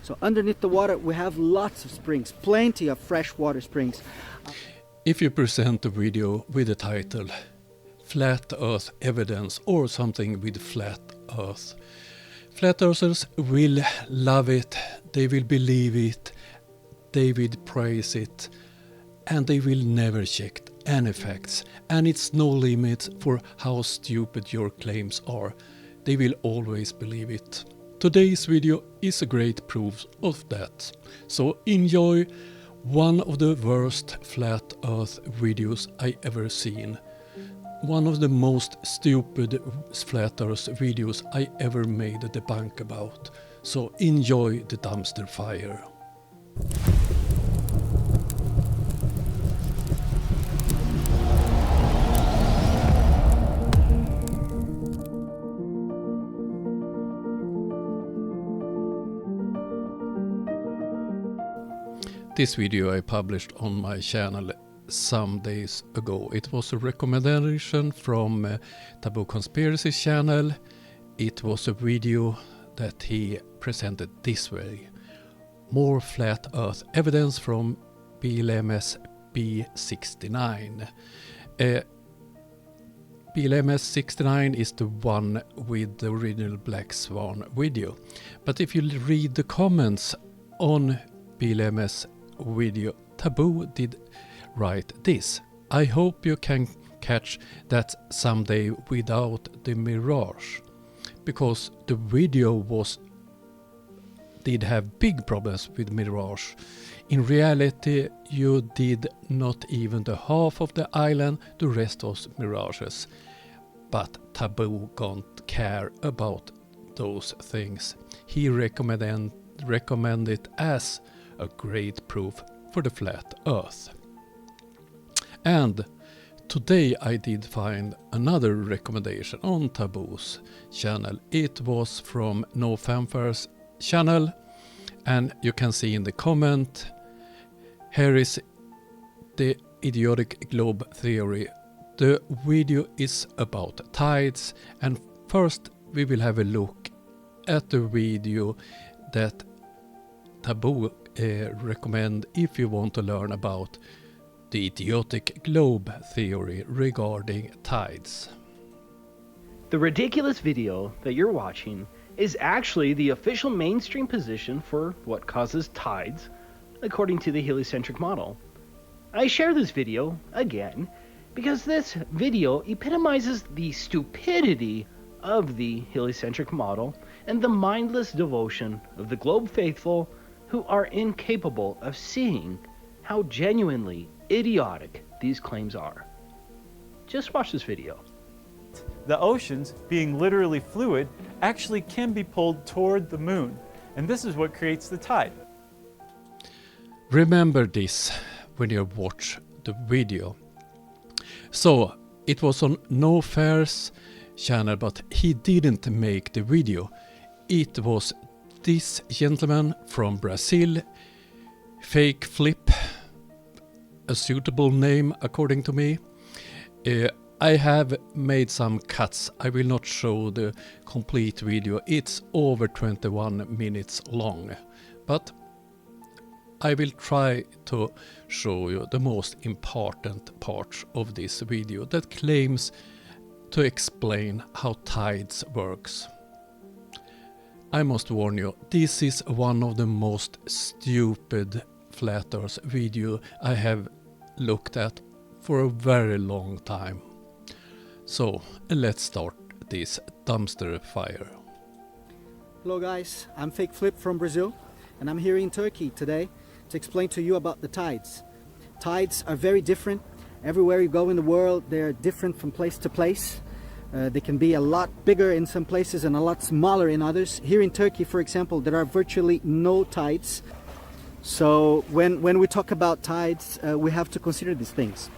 So underneath the water we have lots of springs, plenty of freshwater springs. If you present a video with the title Flat Earth Evidence or something with flat Earth, flat earthers will love it, they will believe it, they will praise it, and they will never check any facts. And it's no limit for how stupid your claims are. They will always believe it. Today's video is a great proof of that. So enjoy one of the worst flat earth videos I ever seen. One of the most stupid flat earth videos I ever made a debunk about. So enjoy the dumpster fire. This video I published on my channel some days ago. It was a recommendation from Taboo Conspiracy channel. It was a video that he presented this way. More flat earth evidence from BLMS B69. BLMS 69 is the one with the original Black Swan video. But if you read the comments on BLMS video, Taboo did write this. I hope you can catch that someday without the mirage, because the video did have big problems with mirage. In reality, you did not even the half of the island, the rest was mirages. But Taboo don't care about those things. He recommend it as a great proof for the flat earth. And today I did find another recommendation on Taboo's channel. It was from No Fanfare's channel, and you can see in the comment, here is the idiotic globe theory. The video is about tides, and first we will have a look at the video that Taboo recommend if you want to learn about the idiotic globe theory regarding tides. The ridiculous video that you're watching is actually the official mainstream position for what causes tides, according to the heliocentric model. I share this video, again, because this video epitomizes the stupidity of the heliocentric model and the mindless devotion of the globe faithful who are incapable of seeing how genuinely idiotic these claims are. Just watch this video. The oceans, being literally fluid, actually can be pulled toward the moon, and this is what creates the tide. Remember this when you watch the video. So it was on No Fair's channel, but he didn't make the video. It was this gentleman from Brazil, Fake Flip, a suitable name according to me. I have made some cuts. I will not show the complete video. It's over 21 minutes long, but I will try to show you the most important parts of this video that claims to explain how tides works. I must warn you, this is one of the most stupid flat earth video I have looked at for a very long time. So let's start this dumpster fire. Hello guys, I'm Fake Flip from Brazil, and I'm here in Turkey today to explain to you about the tides. Tides are very different. Everywhere you go in the world, they're different from place to place. They can be a lot bigger in some places and a lot smaller in others. Here in Turkey, for example, there are virtually no tides. So when we talk about tides, we have to consider these things.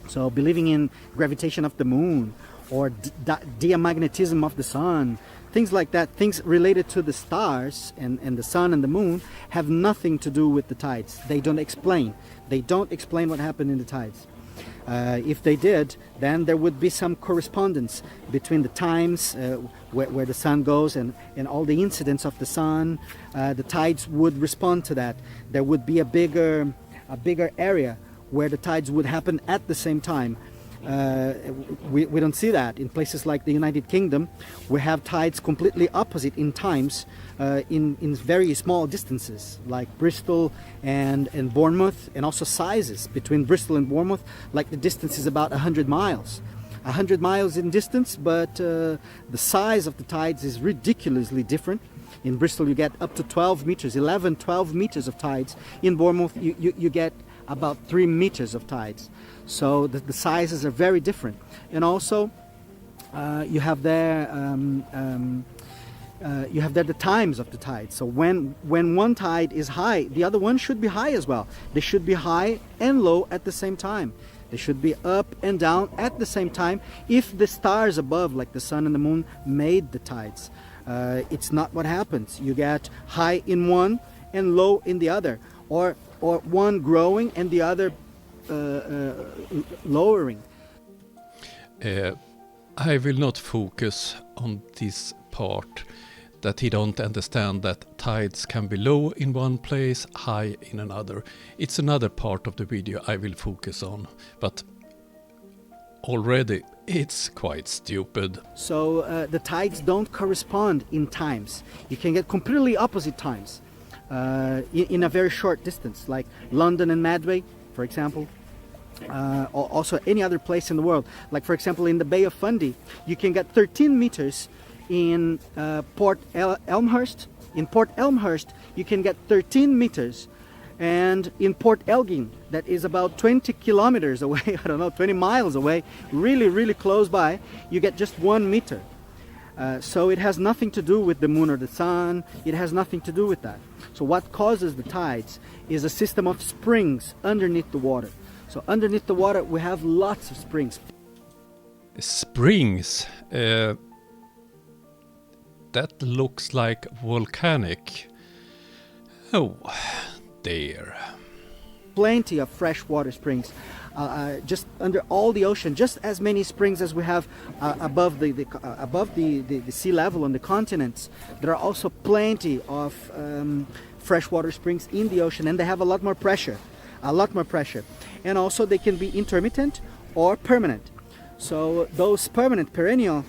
So believing in gravitation of the moon or diamagnetism of the sun, things like that, things related to the stars and the sun and the moon have nothing to do with the tides. They don't explain what happened in the tides. If they did, then there would be some correspondence between the times where the sun goes and all the incidents of the sun. The tides would respond to that. There would be a bigger area where the tides would happen at the same time. We don't see that in places like the United Kingdom. We have tides completely opposite in times, in very small distances, like Bristol and Bournemouth, and also sizes between Bristol and Bournemouth, like the distance is about 100 miles. 100 miles in distance, but the size of the tides is ridiculously different. In Bristol you get up to 12 meters, 11, 12 meters of tides. In Bournemouth you get about 3 meters of tides. So the sizes are very different. And also you have there the times of the tide. So when one tide is high, the other one should be high as well. They should be high and low at the same time. They should be up and down at the same time if the stars above, like the sun and the moon, made the tides. It's not what happens. You get high in one and low in the other, or one growing and the other lowering. I will not focus on this part, that he don't understand that tides can be low in one place, high in another. It's another part of the video I will focus on, but already it's quite stupid. So the tides don't correspond in times. You can get completely opposite times in a very short distance, like London and Medway, for example. Also any other place in the world, like for example in the Bay of Fundy, you can get 13 meters in Port Elmhurst. In Port Elmhurst you can get 13 meters, and in Port Elgin, that is about 20 kilometers away, I don't know, 20 miles away, really close by, you get just 1 meter. So it has nothing to do with the moon or the sun. It has nothing to do with that. So what causes the tides is a system of springs underneath the water. So underneath the water we have lots of springs. Springs? That looks like volcanic. Oh, dear. Plenty of freshwater springs. Just under all the ocean, just as many springs as we have above the sea level on the continents. There are also plenty of freshwater springs in the ocean, and they have a lot more pressure. And also they can be intermittent or permanent. So those permanent, perennial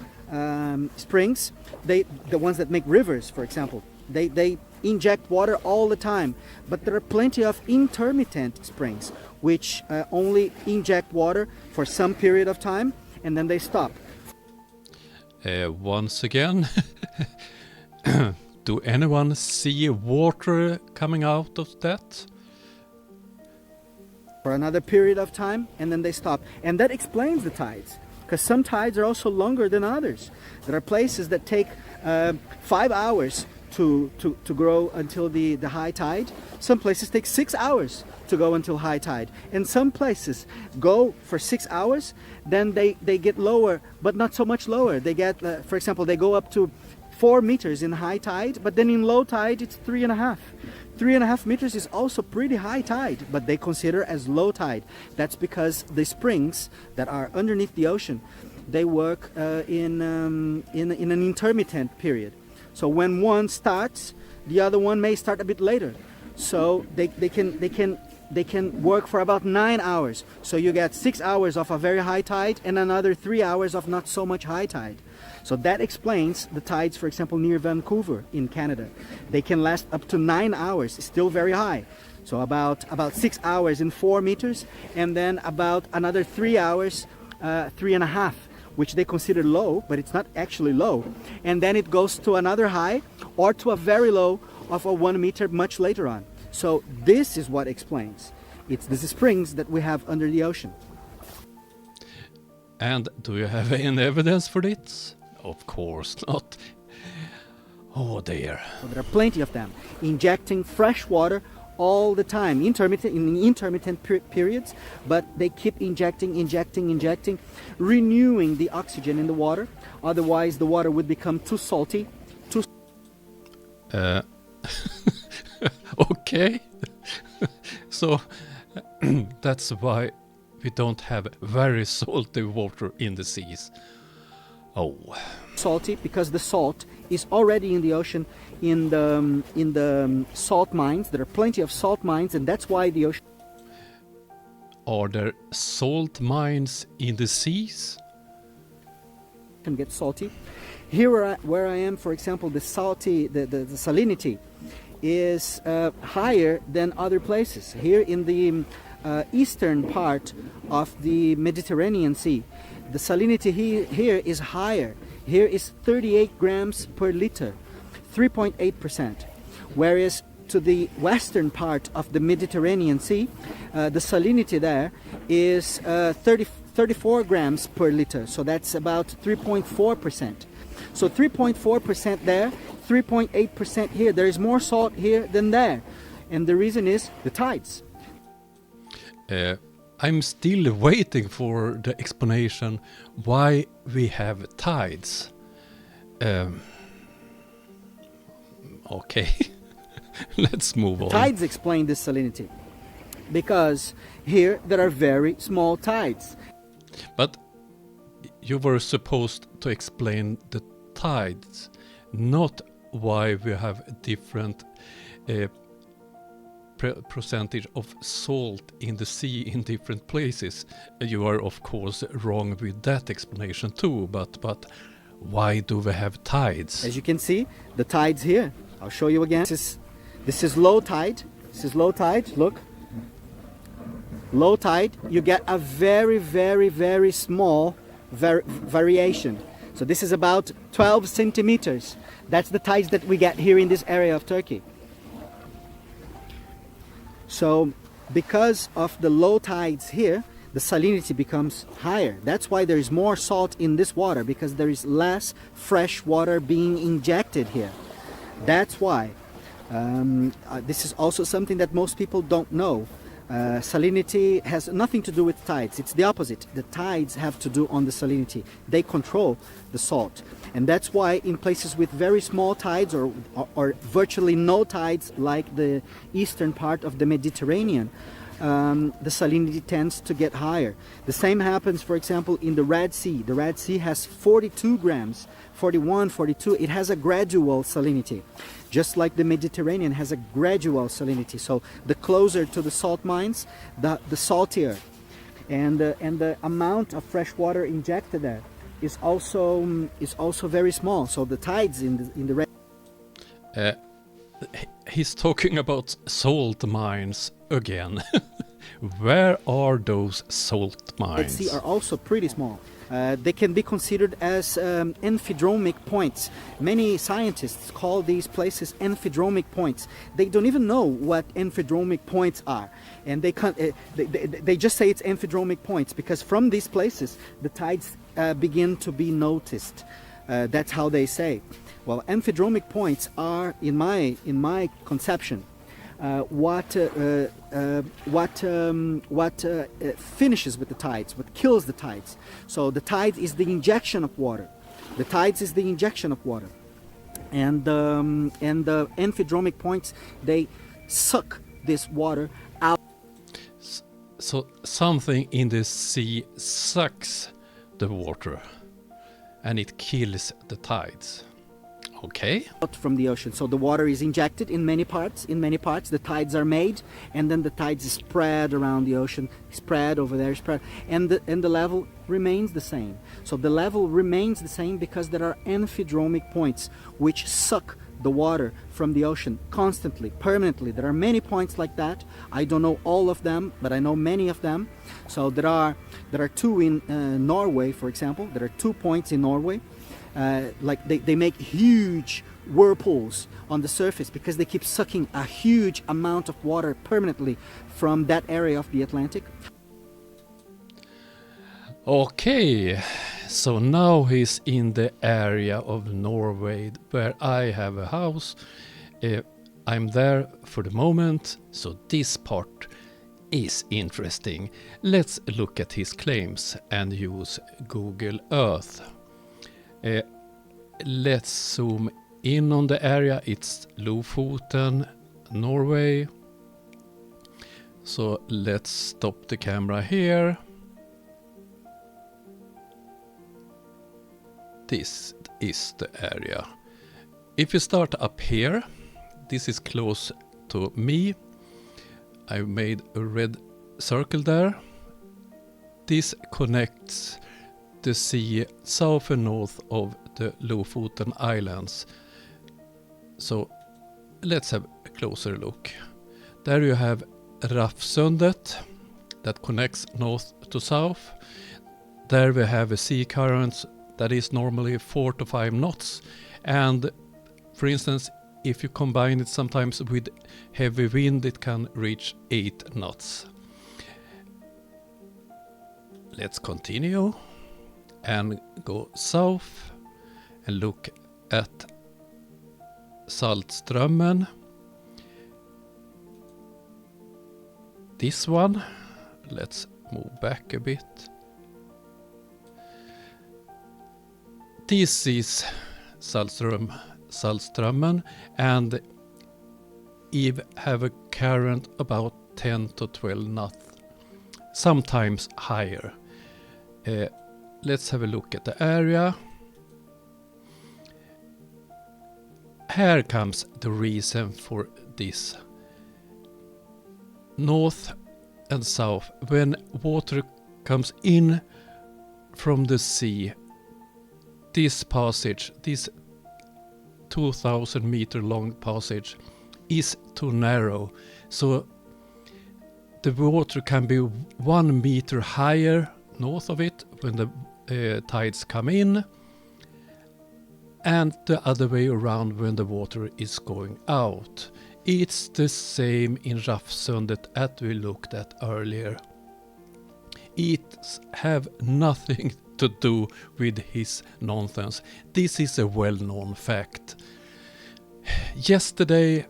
springs, the ones that make rivers, for example, they inject water all the time. But there are plenty of intermittent springs which only inject water for some period of time and then they stop. Once again, do anyone see water coming out of that? For another period of time and then they stop. And that explains the tides, because some tides are also longer than others. There are places that take 5 hours to grow until the high tide. Some places take 6 hours to go until high tide. And some places go for 6 hours, then they get lower, but not so much lower. They get, for example, they go up to 4 meters in high tide, but then in low tide it's 3.5. 3.5 meters is also pretty high tide, but they consider as low tide. That's because the springs that are underneath the ocean, they work in an intermittent period. So when one starts, the other one may start a bit later. So they can work for about 9 hours. So you get 6 hours of a very high tide and another 3 hours of not so much high tide. So that explains the tides, for example, near Vancouver in Canada. They can last up to 9 hours, still very high. So about 6 hours in 4 meters, and then about another 3 hours, 3.5, which they consider low, but it's not actually low. And then it goes to another high or to a very low of a 1 meter much later on. So this is what explains. It's the springs that we have under the ocean. And do you have any evidence for this? Of course not. Oh dear. So there are plenty of them injecting fresh water all the time, in intermittent periods, but they keep injecting, renewing the oxygen in the water. Otherwise the water would become too salty. Okay. So that's why we don't have very salty water in the seas. Oh. Salty because the salt is already in the ocean in the salt mines. There are plenty of salt mines, and that's why the ocean Are there salt mines in the seas? can get salty. Here where I am, for example, the salinity is higher than other places. Here in the eastern part of the Mediterranean Sea, the salinity here is higher. Here is 38 grams per liter, 3.8%. Whereas to the western part of the Mediterranean Sea, the salinity there is 34 grams per liter, so that's about 3.4%. So 3.4% there, 3.8% here. There is more salt here than there. And the reason is the tides. I'm still waiting for the explanation why we have tides. Okay, let's move on. Tides explain this salinity because here there are very small tides. But you were supposed to explain the tides, not why we have different percentage of salt in the sea in different places. You are of course wrong with that explanation too, but why do we have tides? As you can see, the tides here. I'll show you again. This is low tide. This is low tide. Look. Low tide, you get a very, very, very small variation. So this is about 12 centimeters. That's the tides that we get here in this area of Turkey. So because of the low tides here, the salinity becomes higher. That's why there is more salt in this water, because there is less fresh water being injected here. That's why. This is also something that most people don't know. Salinity has nothing to do with tides. It's the opposite. The tides have to do on the salinity. They control the salt. And that's why in places with very small tides or virtually no tides, like the eastern part of the Mediterranean, the salinity tends to get higher. The same happens, for example, in the Red Sea. The Red Sea has 42 grams, 41, 42. It has a gradual salinity. Just like the Mediterranean has a gradual salinity. So the closer to the salt mines, the saltier. And the amount of fresh water injected there is also very small. So the tides in the Red He's talking about salt mines again. Where are those salt mines? Sea are also pretty small. They can be considered as amphidromic points. Many scientists call these places amphidromic points. They don't even know what amphidromic points are, and they just say it's amphidromic points because from these places the tides begin to be noticed. That's how they say. Well, amphidromic points are, in my conception, what finishes with the tides, what kills the tides. So the tide is the injection of water. The tides is the injection of water, and the amphidromic points, they suck this water out. So something in the sea sucks the water, and it kills the tides. Okay. Out from the ocean. So the water is injected in many parts. In many parts, the tides are made, and then the tides spread around the ocean, spread over there, spread, and the level remains the same. So the level remains the same because there are amphidromic points which suck the water from the ocean constantly, permanently. There are many points like that. I don't know all of them, but I know many of them. So there are two in Norway, for example. There are 2 points in Norway. Like they make huge whirlpools on the surface because they keep sucking a huge amount of water permanently from that area of the Atlantic. Okay, so now he's in the area of Norway where I have a house. I'm there for the moment, so this part is interesting. Let's look at his claims and use Google Earth. Let's zoom in on the area. It's Lofoten, Norway. So let's stop the camera here. this is the area. If you start up here, this is close to me. I made a red circle there. This connects the sea south and north of the Lofoten Islands. So let's have a closer look. There you have Rafsundet that connects north to south. There we have a sea current that is normally 4 to 5 knots. And for instance, if you combine it sometimes with heavy wind, it can reach 8 knots. Let's continue and go south and look at Saltströmmen. This one, let's move back a bit. This is Saltströmmen, and it have a current about 10 to 12 knots, sometimes higher. Let's have a look at the area. Here comes the reason for this. North and south, when water comes in from the sea, this passage, this 2,000 meter long passage is too narrow. So the water can be 1 meter higher north of it when the tides come in, and the other way around when the water is going out. It's the same in Rafsundet that we looked at earlier. It have nothing to do with his nonsense. This is a well-known fact. Yesterday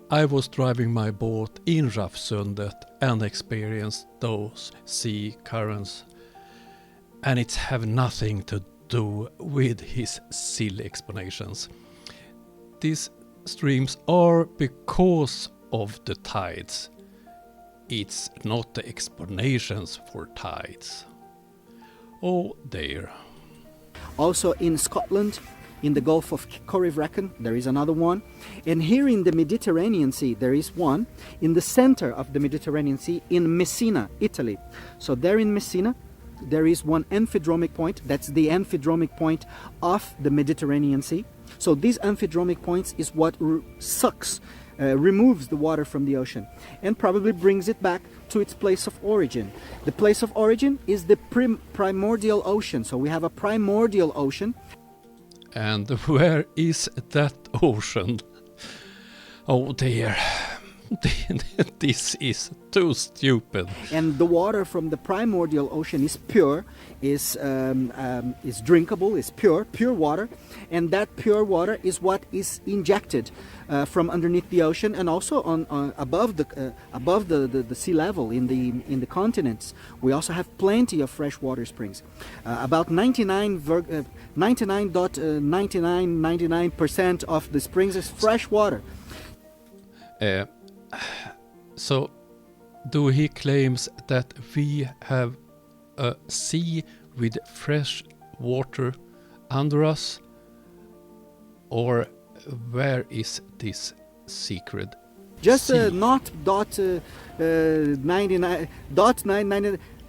I was driving my boat in Rafsundet and experienced those sea currents, and it have nothing to do with his silly explanations. These streams are because of the tides. It's not the explanations for tides. Oh dear. Also in Scotland, in the Gulf of Corryvreckan, there is another one. And here in the Mediterranean Sea, there is one. In the center of the Mediterranean Sea, in Messina, Italy. So there in Messina, there is one amphidromic point. That's the amphidromic point of the Mediterranean Sea. So these amphidromic points is what removes the water from the ocean and probably brings it back to its place of origin. The place of origin is the primordial ocean. So we have a primordial ocean. And where is that ocean? Oh dear. This is too stupid. And the water from the primordial ocean is pure, is drinkable, is pure water, and that pure water is what is injected from underneath the ocean, and also on above the sea level in the continents. We also have plenty of freshwater springs. About 99.9999% of the springs is fresh water. So, do he claims that we have a sea with fresh water under us, or where is this secret? Just sea? not dot 99,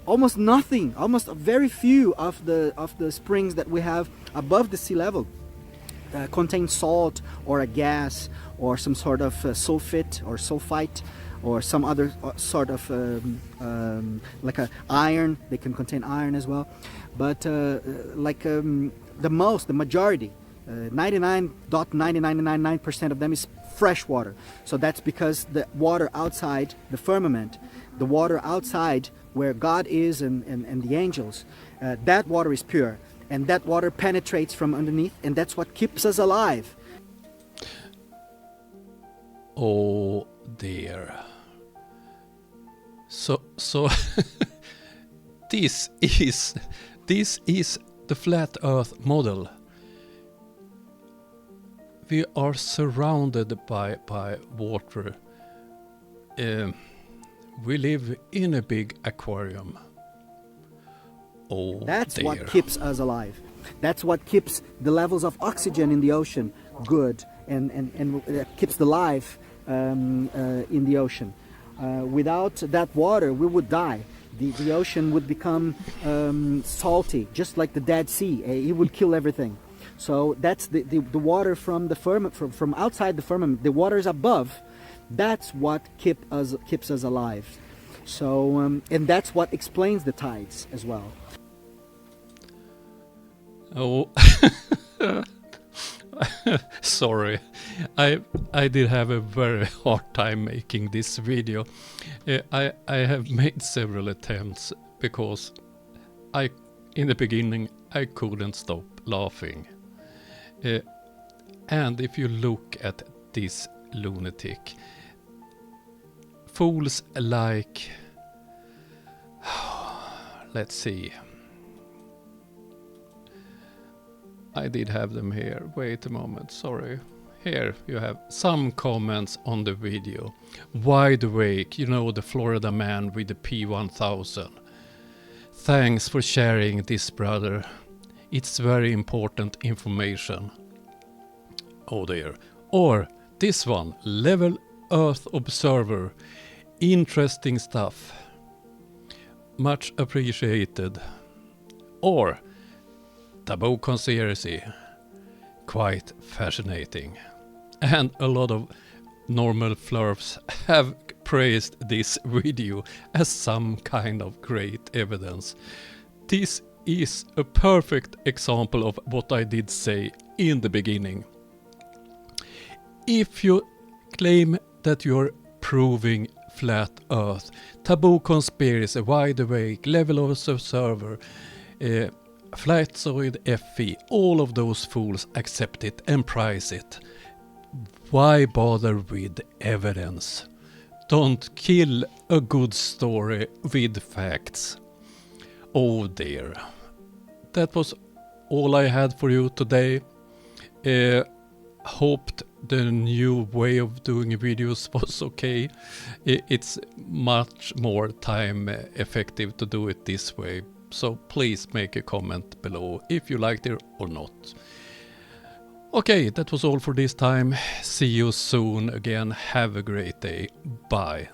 almost nothing, almost very few of the springs that we have above the sea level contain salt or a gas or some sort of sulfate or sulfite or some other sort of like a iron. They can contain iron as well, but the majority, 99.9999% of them is fresh water. So that's because the water outside the firmament, the water outside where God is and the angels, that water is pure, and that water penetrates from underneath, and that's what keeps us alive. Oh dear. So this is the flat earth model. We are surrounded by water. We live in a big aquarium. Oh, That's dear. what keeps us alive. That's what keeps the levels of oxygen in the ocean good and keeps the life in the ocean. Without that water, we would die. The ocean would become salty, just like the Dead Sea. It would kill everything. So that's the water from the firmament, from outside the firmament. The waters above, that's what keeps us alive. So and that's what explains the tides as well. Oh, sorry. I did have a very hard time making this video. I have made several attempts because in the beginning I couldn't stop laughing. And if you look at this lunatic, fools like, let's see. I did have them here. Wait a moment, sorry. Here you have some comments on the video. Wide awake, you know, the Florida man with the P1000. Thanks for sharing this, brother. It's very important information. Oh dear. Or this one, Level Earth Observer. Interesting stuff. Much appreciated. Or Taboo conspiracy, quite fascinating. And a lot of normal flurfs have praised this video as some kind of great evidence. This is a perfect example of what I did say in the beginning. If you claim that you're proving flat Earth, Taboo conspiracy, wide awake, level of observer, Flightoid FE, all of those fools accept it and price it. Why bother with evidence? Don't kill a good story with facts. Oh dear. That was all I had for you today. Hoped the new way of doing videos was okay. It's much more time effective to do it this way. So please make a comment below if you liked it or not. Okay, that was all for this time. See you soon again. Have a great day. Bye.